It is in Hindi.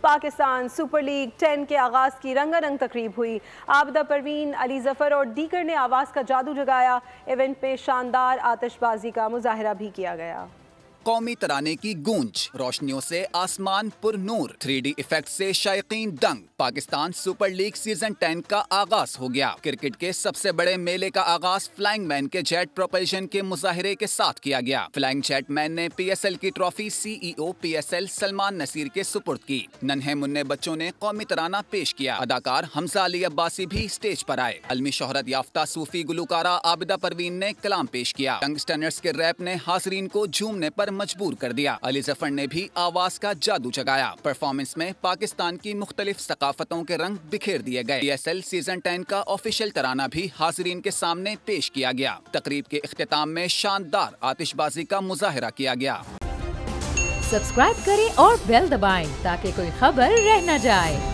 पाकिस्तान सुपर लीग 10 के आगाज़ की रंगारंग तकरीब हुई। आबिदा परवीन, अली जफर और दीगर ने आवाज़ का जादू जगाया। इवेंट में शानदार आतिशबाजी का मुजाहरा भी किया गया। कौमी तराने की गूंज, रोशनियों से आसमान पुर नूर, 3D इफेक्ट से शायकीन दंग। पाकिस्तान सुपर लीग सीजन 10 का आगाज हो गया। क्रिकेट के सबसे बड़े मेले का आगाज फ्लाइंग मैन के जेट प्रोपल्शन के मुजाहरे के साथ किया गया। फ्लाइंग जेट मैन ने PSL की trophy CEO PSL Salman Naseer के सुपुर्द की। नन्हे मुन्ने बच्चों ने कौमी तराना पेश किया। अदाकार हमजा अली अब्बासी भी स्टेज पर आए। अलमी शोहरत याफ्ता सूफी गुलकारा आबिदा परवीन ने कलाम पेश किया। यंगस्टर्स के रैप ने हाजरीन को झूमने पर मजबूर कर दिया। अली जफर ने भी आवाज का जादू जगाया। परफॉर्मेंस में पाकिस्तान की मुख्तलिफ सकाफतों के रंग बिखेर दिए गए। PSL सीजन 10 का ऑफिशियल तराना भी हाजरीन के सामने पेश किया गया। तकरीब के इख्तिताम में शानदार आतिशबाजी का मुजाहरा किया गया। सब्सक्राइब करें और बेल दबाएं ताकि कोई खबर रह न जाए।